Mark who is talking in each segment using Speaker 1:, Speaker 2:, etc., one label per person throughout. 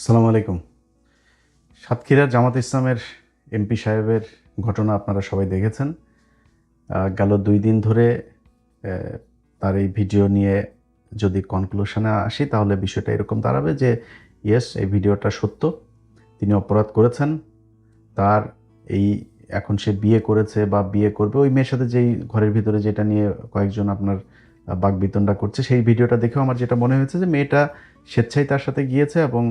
Speaker 1: আসসালামু আলাইকুম। সাতক্ষীরার জামাত ইসলামের এমপি সাহেবের ঘটনা আপনারা সবাই দেখেছেন। গেল ২ দিন ধরে তার এই ভিডিও নিয়ে যদি কনক্লুশনে আসি তাহলে বিষয়টা এরকম দাঁড়াবে যে ইয়েস, এই ভিডিওটা সত্য। তিনি অপরাধ করেছেন। তার এই এখন সে বিয়ে করেছে বা বিয়ে করবে ওই মেয়ের সাথে যেই ঘরের ভিতরে যেটা নিয়ে কয়েকজন আপনার বাকবিতণ্ডা করছে, সেই ভিডিওটা দেখেও আমার যেটা মনে হয়েছে যে মেয়েটা স্বেচ্ছায় তার সাথে গিয়েছে এবং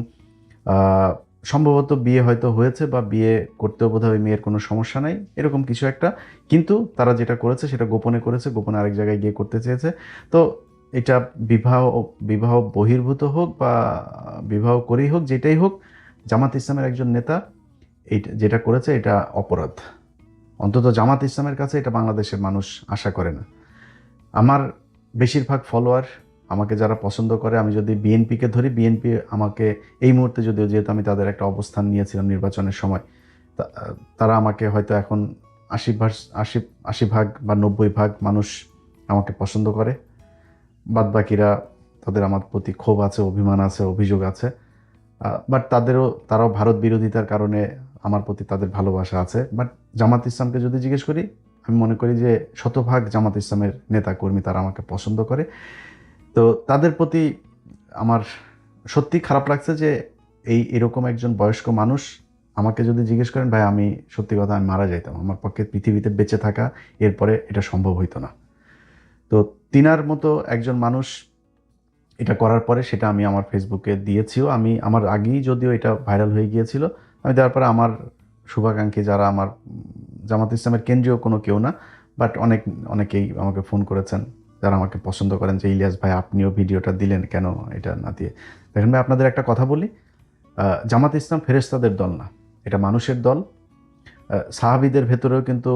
Speaker 1: সম্ভবত বিয়ে হয়তো হয়েছে বা বিয়ে করতেও বোধহয় ওই মেয়ের কোনো সমস্যা নাই, এরকম কিছু একটা। কিন্তু তারা যেটা করেছে সেটা গোপনে করেছে, গোপনে আরেক জায়গায় গিয়ে করতে চেয়েছে। তো এটা বিবাহ বিবাহ বহির্ভূত হোক বা বিবাহ করেই হোক, যেটাই হোক, জামাত ইসলামের একজন নেতা এইটা যেটা করেছে এটা অপরাধ। অন্তত জামাত ইসলামের কাছে এটা বাংলাদেশের মানুষ আশা করে না। আমার বেশিরভাগ ফলোয়ার, আমাকে যারা পছন্দ করে, আমি যদি বিএনপিকে ধরি, বিএনপি আমাকে এই মুহূর্তে, যদিও যেহেতু আমি তাদের একটা অবস্থান নিয়েছিলাম নির্বাচনের সময়, তারা আমাকে হয়তো এখন ৮০ ভাগ বা ৯০ ভাগ মানুষ আমাকে পছন্দ করে। বাদবাকিরা, তাদের আমার প্রতি ক্ষোভ আছে, অভিমান আছে, অভিযোগ আছে। বাট তারাও ভারত বিরোধিতার কারণে আমার প্রতি তাদের ভালোবাসা আছে। বাট জামাত ইসলামকে যদি জিজ্ঞেস করি, আমি মনে করি যে শতভাগ জামাত ইসলামের নেতা কর্মী তারা আমাকে পছন্দ করে। তো তাদের প্রতি আমার সত্যি খারাপ লাগছে যে এরকম একজন বয়স্ক মানুষ, আমাকে যদি জিজ্ঞেস করেন ভাই, আমি সত্যি কথা আমি মারা যাইতাম, আমার পক্ষে পৃথিবীতে বেঁচে থাকা এরপরে এটা সম্ভব হইতো না। তো তিনার মতো একজন মানুষ এটা করার পরে সেটা আমি আমার ফেসবুকে দিয়েছিও। আমি আমার আগেই যদিও এটা ভাইরাল হয়ে গিয়েছিল, আমি দেওয়ার পরে আমার শুভাকাঙ্ক্ষী যারা আমার জামাত ইসলামের কেন্দ্রীয় কোনো কেউ না, বাট অনেকেই আমাকে ফোন করেছেন, যারা আমাকে পছন্দ করেন, যে ইলিয়াস ভাই আপনিও ভিডিওটা দিলেন কেন এটা না দিয়ে। দেখেন ভাই, আপনাদের একটা কথা বলি, জামাত ইসলাম ফেরেশতাদের দল না, এটা মানুষের দল। সাহাবীদের ভেতরেও কিন্তু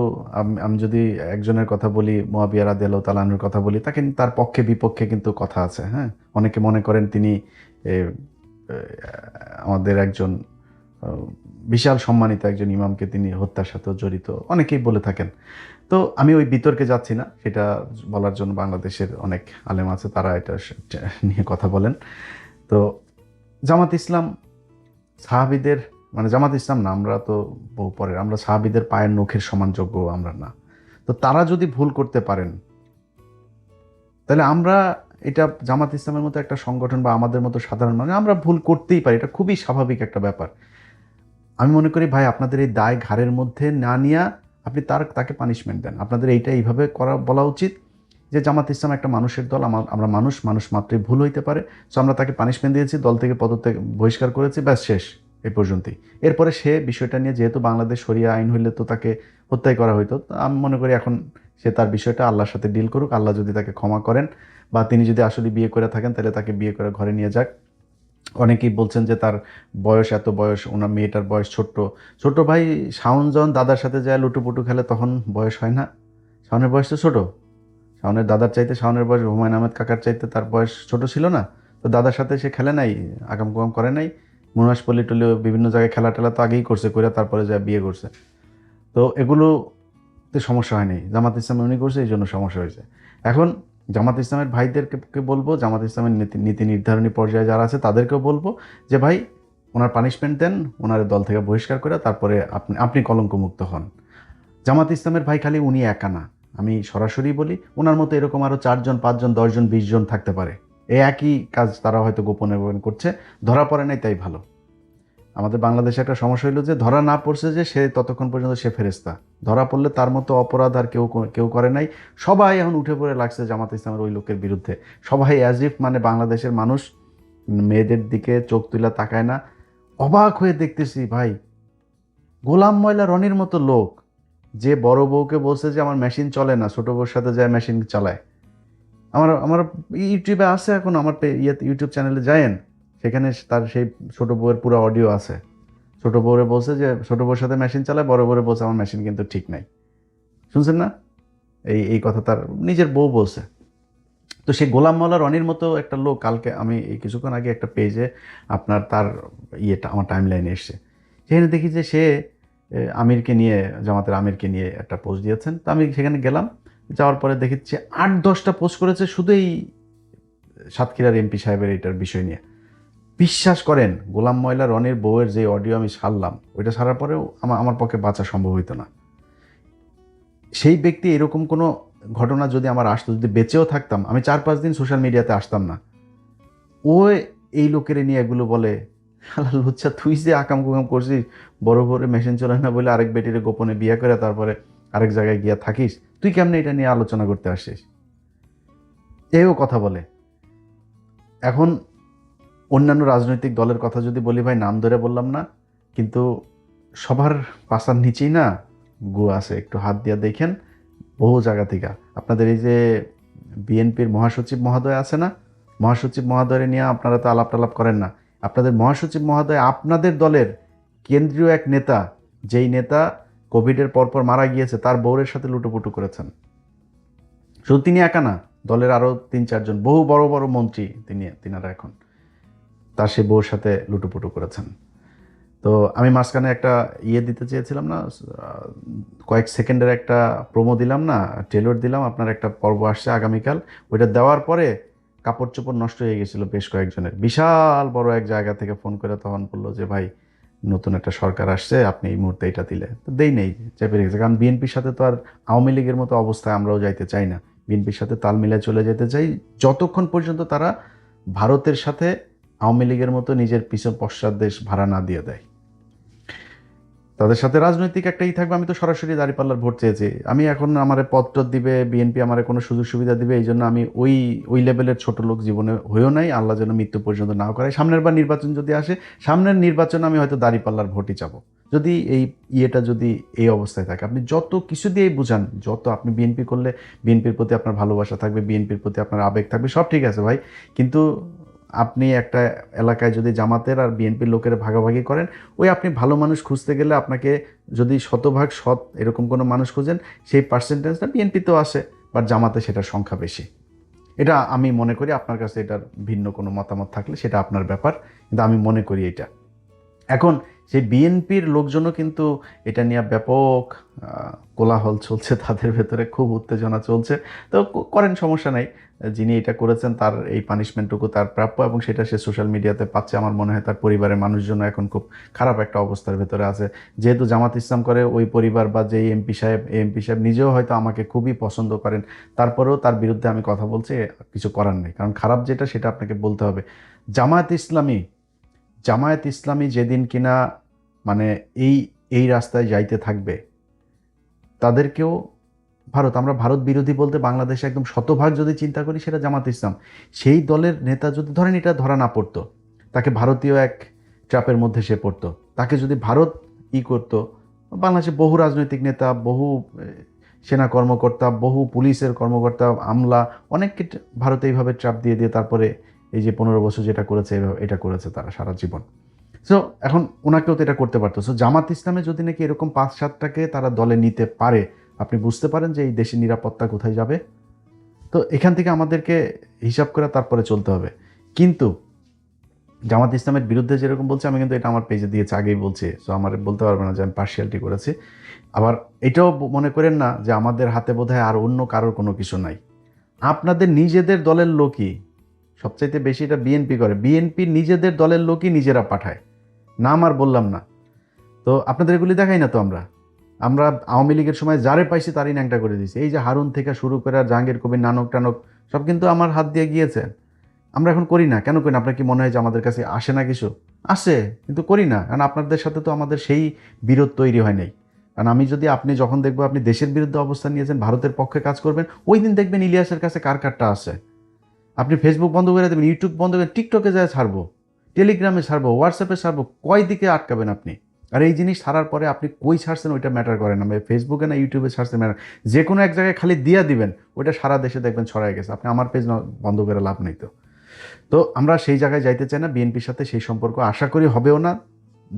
Speaker 1: আমি যদি একজনের কথা বলি, মুয়াবিয়া রাদিয়াল্লাহু তাআলা আনহুর কথা বলি, তার পক্ষে বিপক্ষে কিন্তু কথা আছে। হ্যাঁ, অনেকে মনে করেন তিনি এ, এ, আমাদের একজন বিশাল সম্মানিত একজন ইমামকে তিনি হত্যার সাথেও জড়িত, অনেকেই বলে থাকেন। তো আমি ওই বিতর্কে যাচ্ছি না, সেটা বলার জন্য বাংলাদেশের অনেক আলেম আছে, তারা এটা নিয়ে কথা বলেন। তো জামাত ইসলাম সাহাবীদের, মানে জামাত ইসলাম না, আমরা তো বহু পরের, আমরা সাহাবীদের পায়ের নখের সমান যোগ্য আমরা না। তো তারা যদি ভুল করতে পারেন, তাহলে আমরা, এটা জামাত ইসলামের মতো একটা সংগঠন বা আমাদের মতো সাধারণ মানুষ, আমরা ভুল করতেই পারি, এটা খুবই স্বাভাবিক একটা ব্যাপার। আমি মনে করি ভাই, আপনাদের এই দায় ঘাড়ের মধ্যে না নিয়ে আপনি তাকে পানিশমেন্ট দেন। আপনাদের এইভাবে বলা উচিত যে জামাত ইসলাম একটা মানুষের দল, আমরা মানুষ, মানুষ মাত্রই ভুল হইতে পারে। সো আমরা তাকে পানিশমেন্ট দিয়েছি, দল থেকে পদত্যাগ বহিষ্কার করেছি, ব্যাস শেষ, এই পর্যন্তই। এরপরে সে বিষয়টা নিয়ে, যেহেতু বাংলাদেশ শরিয়া আইন হইলে তো তাকে হত্যাই করা হইতো, তো আমি মনে করি এখন সে তার বিষয়টা আল্লাহর সাথে ডিল করুক। আল্লাহ যদি তাকে ক্ষমা করেন বা তিনি যদি আসলে বিয়ে করে থাকেন, তাহলে তাকে বিয়ে করে ঘরে নিয়ে যাক। অনেকেই বলছেন যে তার বয়স, এত বয়স, ওনার মেয়েটার বয়স ছোট্ট। ছোট ভাই শাওন যখন দাদার সাথে যায় লুটুপুটু খেলে, তখন বয়স হয় না? শাওনের বয়স তো ছোট। শাওনের দাদার চাইতে শাওনের বয়স, হুমায়ুন আহমেদ কাকার চাইতে তার বয়স ছোট ছিল না? তো দাদার সাথে সে খেলে নাই, আগাম কুগাম করে নাই? মুনাসপল্লি টল্লি বিভিন্ন জায়গায় খেলা টেলা তো আগেই করছে, করে তারপরে যা বিয়ে করছে। তো এগুলোতে সমস্যা হয়নি, জামাত ইসলাম উনি করছে, এই জন্য সমস্যা হয়েছে। এখন জামাত ইসলামের ভাইদেরকে বলবো, জামাত ইসলামের নীতি নীতি নির্ধারণী পর্যায়ে যারা আছে তাদেরকেও বলবো যে ভাই, ওনার পানিশমেন্ট দেন, ওনার দল থেকে বহিষ্কার করে তারপরে আপনি আপনি কলঙ্কমুক্ত হন। জামাত ইসলামের ভাই খালি উনি একা না, আমি সরাসরি বলি, ওনার মতো এরকম আরও 4 জন 5 জন 10 জন 20 জন থাকতে পারে। এই একই কাজ তারা হয়তো গোপনে গোপনে করছে, ধরা পড়ে নাই তাই ভালো। আমাদের বাংলাদেশে একটা সমস্যা হইলো যে ধরা না পড়ছে যে সে ততক্ষণ পর্যন্ত সে ফেরেস্তা, ধরা পড়লে তার মতো অপরাধ আর কেউ কেউ করে নাই। সবাই এখন উঠে পড়ে লাগছে জামাত ইসলামের ওই লোকের বিরুদ্ধে। সবাই অ্যাজ ইফ মানে বাংলাদেশের মানুষ মেয়েদের দিকে চোখ তুলে তাকায় না। অবাক হয়ে দেখতেছি ভাই, গোলাম ময়লা রনির মতো লোক, যে বড় বউকে বলছে যে আমার মেশিন চলে না, ছোট বউর সাথে যায় মেশিন চালায়। আমার আমার ইউটিউবে আছে, এখন আমার ইউটিউব চ্যানেলে যায়েন, সেখানে তার সেই ছোট বউয়ের পুরো অডিও আছে। ছোট বউরে বলছে যে ছোট বউর সাথে মেশিন চালায়, বড় বউরে বলছে আমার মেশিন কিন্তু ঠিক নাই। শুনছেন না? এই কথা তার নিজের বউ বলছে। তো সে গোলাম মাওলা রনির মতো একটা লোক, কালকে আমি এই কিছুক্ষণ আগে একটা পেজে আপনার তার ইয়েটা আমার টাইম লাইনে এসছে, সেখানে দেখি যে সে আমিরকে নিয়ে, জামাতের আমিরকে নিয়ে একটা পোস্ট দিয়েছেন। তো আমি সেখানে গেলাম, যাওয়ার পরে দেখছি 8-10টা পোস্ট করেছে শুধু এই সাতক্ষীরার এমপি সাহেবের এটার বিষয় নিয়ে। বিশ্বাস করেন, গোলাম ময়লা রনির বউয়ের যে অডিও আমি ছাড়লাম, ওইটা ছাড়ার পরেও আমার পক্ষে বাঁচা সম্ভব হইতো না। সেই ব্যক্তি এরকম কোনো ঘটনা যদি আমার আসতো, যদি বেঁচেও থাকতাম, আমি 4-5 দিন সোশ্যাল মিডিয়াতে আসতাম না। ও এই লোকের নিয়ে এগুলো বলে, শালা লুচ্চা, তুই যে আকাম কুকাম করছিস, বড় বড় মেশিন চলে না বলে আরেক বেটিরে গোপনে বিয়ে করে তারপরে আরেক জায়গায় গিয়া থাকিস, তুই কেমনে এটা নিয়ে আলোচনা করতে আসছিস, এও কথা বলে। এখন অন্যান্য রাজনৈতিক দলের কথা যদি বলি ভাই, নাম ধরে বললাম না, কিন্তু সবার পাশার নিচেই না গু আছে, একটু হাত দিয়ে দেখেন। বহু জায়গা থেকে আপনাদের এই যে বিএনপির মহাসচিব মহোদয় আছে না, মহাসচিব মহোদয় নিয়ে আপনারা তো আলাপ টালাপ করেন না। আপনাদের মহাসচিব মহোদয় আপনাদের দলের কেন্দ্রীয় এক নেতা, যেই নেতা কোভিডের পরপর মারা গিয়েছে, তার বউরের সাথে লুটোপুটু করেছেন। শুধু তিনি একা না, দলের আরও 3-4 জন বহু বড় বড় মন্ত্রী তিনারা এখন তার সে বউর সাথে লুটোপুটু করেছেন। তো আমি মাঝখানে একটা দিতে চেয়েছিলাম না, কয়েক সেকেন্ডের একটা প্রোমো দিলাম না, ট্রেলার দিলাম, আপনার একটা পর্ব আসছে আগামীকাল। ওইটা দেওয়ার পরে কাপড় চোপড় নষ্ট হয়ে গেছিলো বেশ কয়েকজনের। বিশাল বড় এক জায়গা থেকে ফোন করে তখন বললো যে ভাই, নতুন একটা সরকার আসছে, আপনি এই মুহূর্তে এটা দিলে। তো দেই নেই, চেপে রেখেছে। কারণ বিএনপির সাথে তো আর আওয়ামী লীগের মতো অবস্থায় আমরাও যাইতে চাই না। বিএনপির সাথে তাল মিলে চলে যেতে চাই যতক্ষণ পর্যন্ত তারা ভারতের সাথে আওয়ামী লীগের মতো নিজের পিছন পশ্চাৎ দেশ ভাড়া না দিয়ে দেয়। তাদের সাথে রাজনৈতিক একটাই থাকবে। আমি তো সরাসরি দাঁড়িপাল্লার ভোট চেয়েছি। আমি এখন আমার পদটদ দিবে বিএনপি, আমার কোনো সুযোগ সুবিধা দিবে, এই জন্য আমি ওই লেভেলের ছোট লোক জীবনে হয়েও নাই। আল্লাহ যেন মৃত্যু পর্যন্ত নাও করে। সামনের বার নির্বাচন যদি আসে, সামনের নির্বাচনে আমি হয়তো দাঁড়িপাল্লার ভোটই চাবো। যদি এই যদি এই অবস্থায় থাকে, আপনি যত কিছু দিয়েই বুঝান, যত আপনি বিএনপি করলে বিএনপির প্রতি আপনার ভালোবাসা থাকবে, বিএনপির প্রতি আপনার আবেগ থাকবে, সব ঠিক আছে ভাই, কিন্তু আপনি একটা এলাকায় যদি জামাতের আর বিএনপির লোকের ভাগাভাগি করেন, ওই আপনি ভালো মানুষ খুঁজতে গেলে আপনাকে যদি শতভাগ সৎ এরকম কোনো মানুষ খুঁজেন, সেই পার্সেন্টেজটা বিএনপিতেও আসে, বাট জামাতে সেটার সংখ্যা বেশি। এটা আমি মনে করি। আপনার কাছে এটার ভিন্ন কোনো মতামত থাকলে সেটা আপনার ব্যাপার, কিন্তু আমি মনে করি এটা। এখন সেই বিএনপির লোকজনও কিন্তু এটা নিয়ে ব্যাপক কোলাহল চলছে, তাদের ভেতরে খুব উত্তেজনা চলছে। তো করেন, সমস্যা নাই। যিনি এটা করেছেন তার এই পানিশমেন্টটুকু তার প্রাপ্য, এবং সেটা সে সোশ্যাল মিডিয়াতে পাচ্ছে। আমার মনে হয় তার পরিবারের মানুষজন এখন খুব খারাপ একটা অবস্থার ভেতরে আছে। যেহেতু জামাত ইসলাম করে ওই পরিবার বা যেই এমপি সাহেব নিজেও হয়তো আমাকে খুবই পছন্দ করেন, তারপরেও তার বিরুদ্ধে আমি কথা বলছি, কিছু করার নেই। কারণ খারাপ যেটা সেটা আপনাকে বলতে হবে। জামায়াত ইসলামী যেদিন কিনা মানে এই এই রাস্তায় যাইতে থাকবে, তাদেরকেও আমরা ভারত বিরোধী বলতে বাংলাদেশে একদম শতভাগ যদি চিন্তা করি, সেটা জামাত ইসলাম। সেই দলের নেতা যদি ধরেন এটা ধরা না পড়তো, তাকে ভারতীয় এক ট্র্যাপের মধ্যে সে পড়তো, তাকে যদি ভারত করতো, বাংলাদেশে বহু রাজনৈতিক নেতা, বহু সেনা কর্মকর্তা, বহু পুলিশের কর্মকর্তা, আমলা, অনেককে ভারতে এইভাবে ট্র্যাপ দিয়ে দিয়ে তারপরে এই যে 15 বছর যেটা করেছে, এটা করেছে তারা সারা জীবন। সো এখন ওনাকেও তো এটা করতে পারতো। সো জামাত ইসলামে যদি নাকি এরকম 5-7টাকে তারা দলে নিতে পারে, আপনি বুঝতে পারেন যে এই দেশের নিরাপত্তা কোথায় যাবে। তো এখান থেকে আমাদেরকে হিসাব করে তারপরে চলতে হবে। কিন্তু জামাত ইসলামের বিরুদ্ধে যেরকম বলছে, আমি কিন্তু এটা আমার পেজে দিয়েছি, আগেই বলছি। সো আমার বলতে পারবে না যে আমি পার্শিয়ালিটি করেছি। আবার এটাও মনে করেন না যে আমাদের হাতে বোধহয় আর অন্য কারোর কোনো কিছু নাই। আপনাদের নিজেদের দলের লোকই সবচাইতে বেশি এটা বিএনপি করে। বিএনপি নিজেদের দলের লোকই নিজেরা পাঠায়, নাম আর বললাম না। তো আপনাদের এগুলি দেখাই না তো। আমরা আওয়ামী লীগের সময় যারে পাইছি তারই ন্যাংটা করে দিয়েছি। এই যে হারুন থেকে শুরু করে জাহাঙ্গীর কবির, নানক টানক সব কিন্তু আমার হাত দিয়ে গিয়েছে। আমরা এখন করি না, কেন করি না? আপনার কি মনে হয় যে আমাদের কাছে আসে না? কিছু আসে, কিন্তু করি না, কারণ আপনাদের সাথে তো আমাদের সেই বিরোধ তৈরি হয় নাই। কারণ আপনি যখন দেখবো আপনি দেশের বিরুদ্ধে অবস্থান নিয়েছেন, ভারতের পক্ষে কাজ করবেন, ওই দিন দেখবেন ইলিয়াসের কাছে কার কারটা আছে। আপনি ফেসবুক বন্ধ করে দেবেন, ইউটিউব বন্ধ করে, টিকটকে যায় ছাড়বো, টেলিগ্রামে ছাড়বো, হোয়াটসঅ্যাপে ছাড়বো, কয় দিকে আটকাবেন আপনি? আর এই জিনিস ছাড়ার পরে আপনি কই ছাড়ছেন ওইটা ম্যাটার করে না, ফেসবুকে না ইউটিউবে ছাড়ছেন ম্যাটার। যে কোনো এক জায়গায় খালি দিয়া দিবেন, ওইটা সারা দেশে দেখবেন ছড়াই গেছে। আপনি আমার পেজ বন্ধ করে লাভ নেই। তো আমরা সেই জায়গায় যাইতে চাই না। বিএনপির সাথে সেই সম্পর্ক আশা করি হবেও না।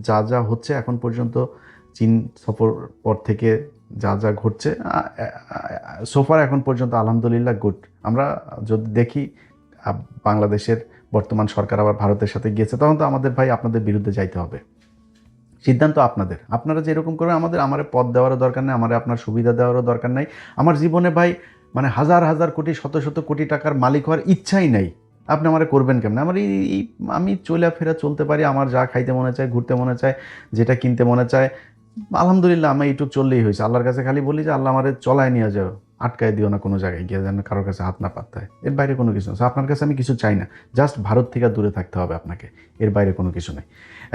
Speaker 1: যা যা হচ্ছে এখন পর্যন্ত, চীন সফর পর থেকে যা যা ঘটছে, সোফার এখন পর্যন্ত আলহামদুলিল্লাহ গুড। আমরা যদি দেখি বাংলাদেশের বর্তমান সরকার আবার ভারতের সাথে গিয়েছে, তখন তো আমাদের ভাই আপনাদের বিরুদ্ধে যাইতে হবে। সিদ্ধান্ত আপনাদের। আপনারা যেরকম করবেন, আমার পদ দেওয়ারও দরকার নেই, আমার আপনার সুবিধা দেওয়ারও দরকার নাই। আমার জীবনে ভাই হাজার হাজার কোটি, শত শত কোটি টাকার মালিক হওয়ার ইচ্ছাই নাই। আপনি আমারে করবেন কেমন? আমার আমি চলাফেরা চলতে পারি, আমার যা খাইতে মনে চায়, ঘুরতে মনে চায়, যেটা কিনতে মনে চায়, আলহামদুলিল্লাহ আমার এইটুক চললেই হয়েছে। আল্লাহর কাছে খালি বলি যে, "আল্লাহ আমারে চলায় নিয়ে যাও। আটকায় দিও না কোনো জায়গায় গিয়ে যেন কারো কাছে হাত না পাততে হয়।" এর বাইরে কোনো কিছু না। সো আপনার কাছে আমি কিছু চাই না। জাস্ট ভারত থেকে দূরে থাকতে হবে আপনাকে। এর বাইরে কোনো কিছু নাই।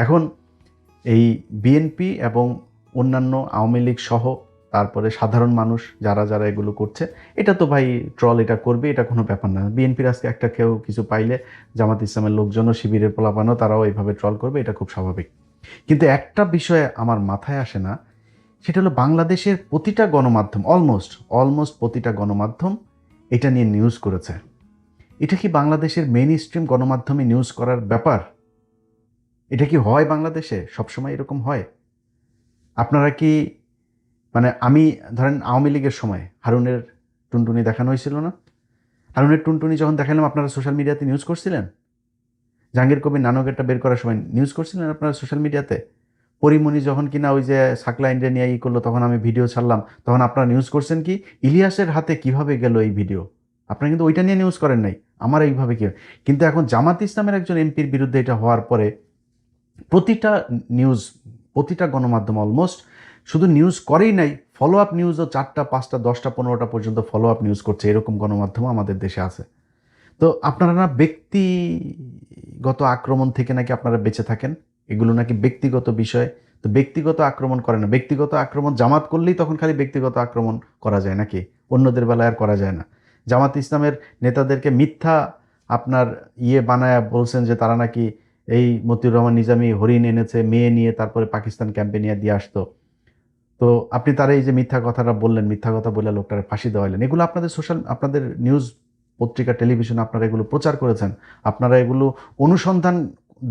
Speaker 1: এখন এই বিএনপি এবং অন্যান্য আওয়ামী লীগ সহ তারপরে সাধারণ মানুষ যারা এগুলো করছে, এটা তো ভাই ট্রল এটা করবে, এটা কোনো ব্যাপার না। বিএনপির আজকে একটা কেউ কিছু পাইলে জামাত ইসলামের লোকজনও, শিবিরের পোলাপানও তারাও এইভাবে ট্রল করবে, এটা খুব স্বাভাবিক। কিন্তু একটা বিষয় আমার মাথায় আসে না, সেটা হলো বাংলাদেশের প্রতিটা গণমাধ্যম, অলমোস্ট প্রতিটা গণমাধ্যম এটা নিয়ে নিউজ করেছে। এটা কি বাংলাদেশের মেইন স্ট্রিম গণমাধ্যমে নিউজ করার ব্যাপার? এটা কি হয় বাংলাদেশে? সবসময় এরকম হয়? আপনারা কি মানে আমি ধরেন আওয়ামী লীগের সময় হারুনের টুনটুনি দেখানো হয়েছিল না? হারুনের টুনটুনি যখন দেখালাম আপনারা সোশ্যাল মিডিয়াতে নিউজ করছিলেন? জাহাঙ্গীর কবির নানকেরটা বের করার সময় নিউজ করছিলেন আপনারা সোশ্যাল মিডিয়াতে? পরিমণি যখন কিনা ওই যে সাকলা ইন্ডিয়া নিয়ে করলো, তখন আমি ভিডিও ছাড়লাম, তখন আপনারা নিউজ করছেন কি ইলিয়াসের হাতে কিভাবে গেল এই ভিডিও? আপনারা কিন্তু ওইটা নিয়ে নিউজ করেন নাই। আমার এইভাবে কি, কিন্তু এখন জামাত ইসলামের একজন এমপির বিরুদ্ধে এটা হওয়ার পরে প্রতিটা নিউজ, প্রতিটা গণমাধ্যম অলমোস্ট শুধু নিউজ করেই নাই, ফলো আপ নিউজও 4টা 5টা 10টা 15টা পর্যন্ত ফলো আপ নিউজ করছে, এরকম গণমাধ্যমও আমাদের দেশে আছে। তো আপনারা না ব্যক্তিগত আক্রমণ থেকে নাকি আপনারা বেঁচে থাকেন, এগুলো নাকি ব্যক্তিগত বিষয়। তো ব্যক্তিগত আক্রমণ করে না, ব্যক্তিগত আক্রমণ জামাত করলেই তখন খালি ব্যক্তিগত আক্রমণ করা যায় নাকি? অন্যদের বেলায় আর করা যায় না? জামাত ইসলামের নেতাদেরকে মিথ্যা আপনার বানায়া বলছেন যে তারা নাকি এই মতিউর রহমান নিজামী হরিণ এনেছে, মেয়ে নিয়ে তারপরে পাকিস্তান ক্যাম্পে নিয়ে দিয়ে আসতো। তো আপনি তার এই যে মিথ্যা কথাটা বললেন, মিথ্যা কথা বলে লোকটারে ফাঁসি দেওয়াইলেন, এগুলো আপনাদের আপনাদের নিউজ পত্রিকা, টেলিভিশনে আপনারা এগুলো প্রচার করেছেন। আপনারা এগুলো অনুসন্ধান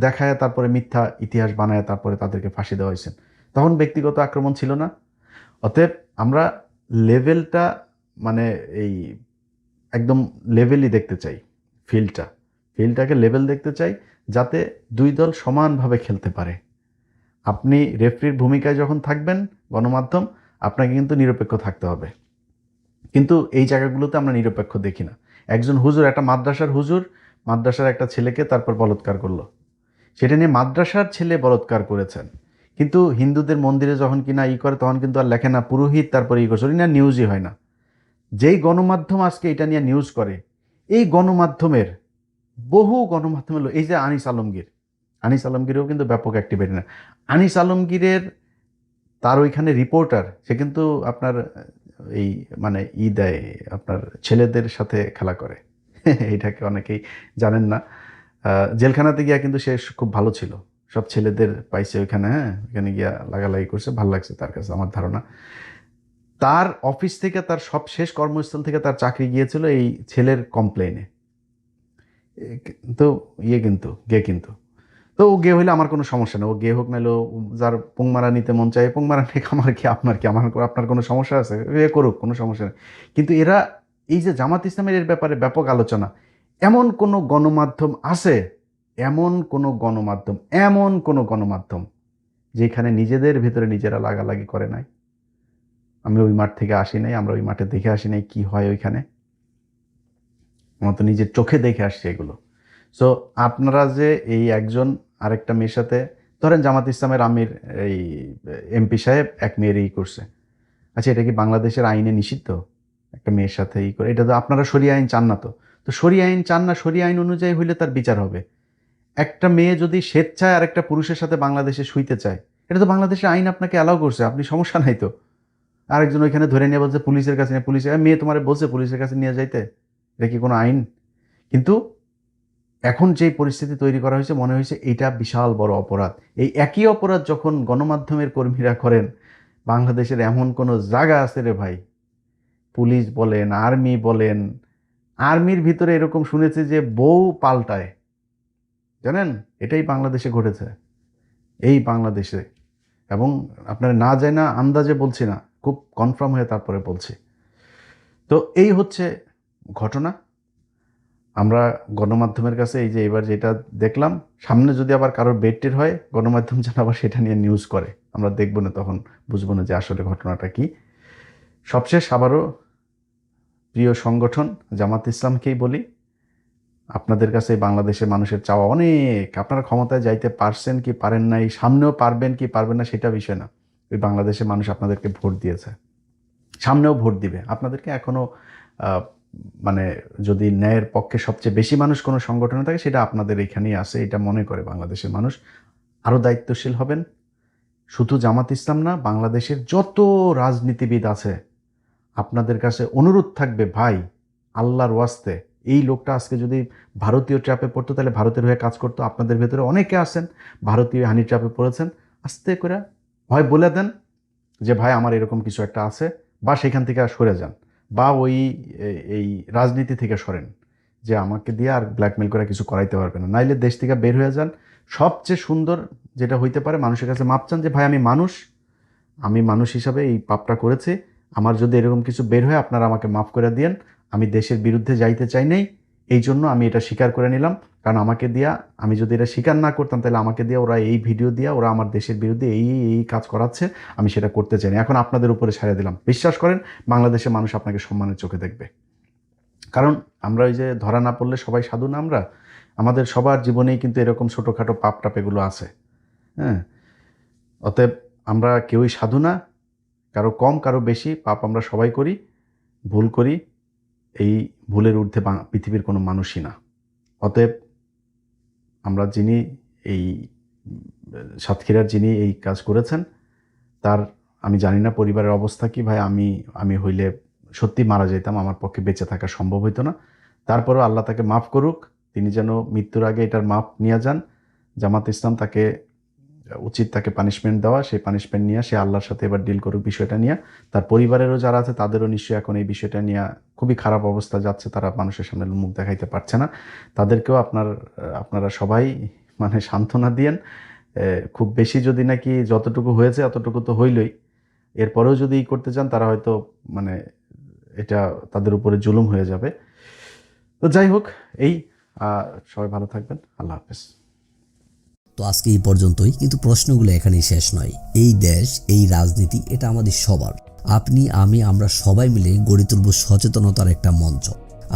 Speaker 1: দেখায় তারপরে মিথ্যা ইতিহাস বানায় তারপরে তাদেরকে ফাঁসি দেওয়া হয়েছে। তখন ব্যক্তিগত আক্রমণ ছিল না। অতএব আমরা লেভেলটা মানে এই একদম লেভেলই দেখতে চাই। ফিল্ডটাকে লেভেল দেখতে চাই, যাতে দুই দল সমানভাবে খেলতে পারে। আপনি রেফরির ভূমিকায় যখন থাকবেন গণমাধ্যম, আপনাকে কিন্তু নিরপেক্ষ থাকতে হবে। কিন্তু এই জায়গাগুলোতে আমরা নিরপেক্ষ দেখি না। একজন হুজুর, একটা মাদ্রাসার হুজুর, মাদ্রাসার একটা ছেলেকে তারপর বলাৎকার করলো, সেটা নিয়ে মাদ্রাসার ছেলে বলাৎকার করেছেন, কিন্তু হিন্দুদের মন্দিরে যখন কিনা করে তখন কিন্তু আর লেখে না পুরোহিত তারপরে করছে, না নিউজই হয় না। যেই গণমাধ্যম আজকে এটা নিয়ে নিউজ করে, এই গণমাধ্যমের বহু গণমাধ্যমের এই যে আনিস আলমগীরও কিন্তু ব্যাপক অ্যাক্টিভিটি না। আনিস আলমগীরের তার ওইখানে রিপোর্টার, সে কিন্তু আপনার এই মানে দেয় আপনার ছেলেদের সাথে খেলা করে। এটাকে অনেকেই জানেন না। জেলখানাতে গিয়া কিন্তু সে খুব ভালো ছিল, সব ছেলেদের পাইছে ওইখানে, হ্যাঁ ওইখানে গিয়া লাগালাগি করছে, ভালো লাগছে তার কাছে আমার ধারণা। তার অফিস থেকে, তার সব শেষ কর্মস্থল থেকে তার চাকরি গিয়েছিল এই ছেলের কমপ্লেনে। তো কিন্তু কিন্তু তো ও গে হইলে আমার কোনো সমস্যা নেই, ও গে হোক নাহলে যার পোংমারা নিতে মন চায় পোংমারা নিক, আমার কি আপনার কি, আপনার কোনো সমস্যা আছে, এ করুক, কোনো সমস্যা নেই। কিন্তু এরা এই যে জামাত ইসলামের এর ব্যাপারে ব্যাপক আলোচনা, এমন কোনো গণমাধ্যম আছে, এমন কোনো গণমাধ্যম যেখানে নিজেদের ভেতরে নিজেরা লাগালাগি করে নাই? আমি ওই মাঠ থেকে আসি নাই, আমরা ওই মাঠে দেখে আসি নাই কি হয় ওইখানে, আমার তো নিজের চোখে দেখে আসছে এগুলো। সো আপনারা যে এই একজন আরেকটা মেয়ের সাথে, ধরেন জামাত ইসলামের আমির এই এমপি সাহেব এক মেয়ের করছে, আচ্ছা এটা কি বাংলাদেশের আইনে নিষিদ্ধ একটা মেয়ের সাথে করে? এটা তো আপনারা শরিয়া আইন চান না, তো তো শরিয়া আইন চান না, শরিয়া আইন অনুযায়ী হইলে তার বিচার হবে। একটা মেয়ে যদি স্বেচ্ছায় আর একটা পুরুষের সাথে বাংলাদেশে শুইতে চায়, এটা তো বাংলাদেশের আইন আপনাকে অ্যালাউ করছে, আপনি সমস্যা নাই তো। আরেকজন ওইখানে ধরে নিয়ে বলছে পুলিশের কাছে নিয়ে, পুলিশের মেয়ে তোমার বলছে পুলিশের কাছে নিয়ে যাইতে, এটা কি কোনো আইন? কিন্তু এখন যে পরিস্থিতি তৈরি করা হয়েছে, মনে হয়েছে এটা বিশাল বড় অপরাধ। এই একই অপরাধ যখন গণমাধ্যমের কর্মীরা করেন, বাংলাদেশের এমন কোনো জায়গা আছে রে ভাই, পুলিশ বলেন, আর্মি বলেন, আর্মির ভিতরে এরকম শুনেছি যে বউ পাল্টায়, জানেন? এটাই বাংলাদেশে ঘটেছে, এই বাংলাদেশে। এবং আপনারা না যায় না, আন্দাজে বলছি না, খুব কনফার্ম হয়ে তারপরে বলছি। তো এই হচ্ছে ঘটনা। আমরা গণমাধ্যমের কাছে এই যে এবার যেটা দেখলাম, সামনে যদি আবার কারোর বেডটের হয়, গণমাধ্যম যেন আবার সেটা নিয়ে নিউজ করে, আমরা দেখব না, তখন বুঝবো না যে আসলে ঘটনাটা কি। সবশেষ আবারও প্রিয় সংগঠন জামাত ইসলামকেই বলি, আপনাদের কাছে বাংলাদেশের মানুষের চাওয়া অনেক। আপনারা ক্ষমতায় যাইতে পারছেন কি পারেন নাই, সামনেও পারবেন কি পারবেন না সেটা বিষয় না। ওই বাংলাদেশের মানুষ আপনাদেরকে ভোট দিয়েছে, সামনেও ভোট দিবে আপনাদেরকে। এখনও মানে যদি ন্যায়ের পক্ষে সবচেয়ে বেশি মানুষ কোনো সংগঠনে থাকে সেটা আপনাদের এখানেই আছে, এটা মনে করে বাংলাদেশের মানুষ। আরও দায়িত্বশীল হবেন। শুধু জামাত ইসলাম না, বাংলাদেশের যত রাজনীতিবিদ আছে আপনাদের কাছে অনুরোধ থাকবে, ভাই আল্লাহর ওয়াস্তে এই লোকটা আজকে যদি ভারতীয় ট্র্যাপে পড়তো তাহলে ভারতের হয়ে কাজ করতো। আপনাদের ভেতরে অনেকে আছেন ভারতীয় হানি ট্র্যাপে পড়েছেন, আস্তে করে হয় বলে দেন যে ভাই আমার এরকম কিছু একটা আছে, বা সেখান থেকে সরে যান, বা ওই এই রাজনীতি থেকে সরেন, যে আমাকে দিয়ে আর ব্ল্যাকমেল করে কিছু করাইতে পারবে না, নাইলে দেশ থেকে বের হয়ে যান। সবচেয়ে সুন্দর যেটা হইতে পারে, মানুষের কাছে মাপ চান যে ভাই আমি মানুষ হিসাবে এই পাপটা করেছি, আমার যদি এরকম কিছু বের হয় আপনারা আমাকে মাফ করে দিয়েন, আমি দেশের বিরুদ্ধে যাইতে চাই নাই, এই জন্য আমি এটা স্বীকার করে নিলাম। কারণ আমাকে দিয়া, আমি যদি এটা স্বীকার না করতাম তাহলে আমাকে দিয়ে ওরা এই ভিডিও দিয়া ওরা আমার দেশের বিরুদ্ধে এই কাজ করাচ্ছে, আমি সেটা করতে চাই না। এখন আপনাদের উপরে ছাড়িয়ে দিলাম, বিশ্বাস করেন বাংলাদেশের মানুষ আপনাকে সম্মানের চোখে দেখবে। কারণ আমরা ওই যে ধরা না পড়লে সবাই সাধু না, আমাদের সবার জীবনেই কিন্তু এরকম ছোটোখাটো পাপ টাপ এগুলো আছে। হ্যাঁ, অতএব আমরা কেউই সাধু না, কারো কম কারো বেশি পাপ আমরা সবাই করি, ভুল করি। এই ভুলের ঊর্ধ্বে পৃথিবীর কোনো মানুষই না। অতএব আমরা যিনি এই সাতক্ষীরার যিনি এই কাজ করেছেন তার, আমি জানি না পরিবারের অবস্থা কি ভাই, আমি হইলে সত্যি মারা যেতাম, আমার পক্ষে বেঁচে থাকা সম্ভব হইতো না। তারপরেও আল্লাহ তাকে মাফ করুক, তিনি যেন মৃত্যুর আগে এটার মাপ নিয়ে যান। জামাত ইসলাম তাকে উচিত তাকে পানিশমেন্ট দেওয়া, সেই পানিশমেন্ট নিয়ে সে আল্লাহর সাথে এবার ডিল করুক বিষয়টা নিয়ে। তার পরিবারেরও যারা আছে তাদেরও নিশ্চয়ই এখন এই বিষয়টা নিয়ে খুবই খারাপ অবস্থা যাচ্ছে, তারা মানুষের সামনে মুখ দেখাইতে পারছে না। তাদেরকেও আপনারা সবাই মানে সান্ত্বনা দিয়েন। খুব বেশি যদি নাকি যতটুকু হয়েছে অতটুকু তো হইলই, এরপরেও যদি করতে চান তারা হয়তো মানে এটা তাদের উপরে জুলুম হয়ে যাবে। তো যাই হোক, সবাই ভালো থাকবেন, আল্লাহ হাফেজ।
Speaker 2: তো আজকে এই পর্যন্তই, কিন্তু প্রশ্নগুলো এখানেই শেষ নয়। এই দেশ, এই রাজনীতি, এটা আমাদের সবার। আপনি, আমি, আমরা সবাই মিলে গড়ে তুলব সচেতনতার একটা মঞ্চ।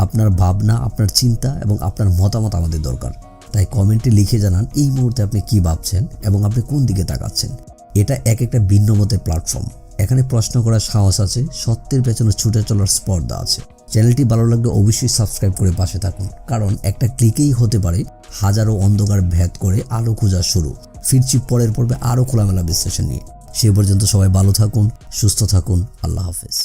Speaker 2: আপনার ভাবনা, আপনার চিন্তা এবং আপনার মতামত আমাদের দরকার। তাই কমেন্টে লিখে জানান এই মুহূর্তে আপনি কি ভাবছেন এবং আপনি কোন দিকে তাকাচ্ছেন। এটা একটা ভিন্ন মতের প্ল্যাটফর্ম। এখানে প্রশ্ন করার সাহস আছে, সত্যের পেছনে ছুটে চলার স্পর্ধা আছে। চ্যানেলটি ভালো লাগলে অবশ্যই সাবস্ক্রাইব করে পাশে থাকুন, কারণ একটা ক্লিকেই হতে পারে হাজারো অন্ধকার ভেদ করে আলো খোঁজা শুরু। ফিরছি পরের পর্বে আরও খোলামেলা বিশ্লেষণ নিয়ে। সে পর্যন্ত সবাই ভালো থাকুন, সুস্থ থাকুন, আল্লাহ হাফেজ।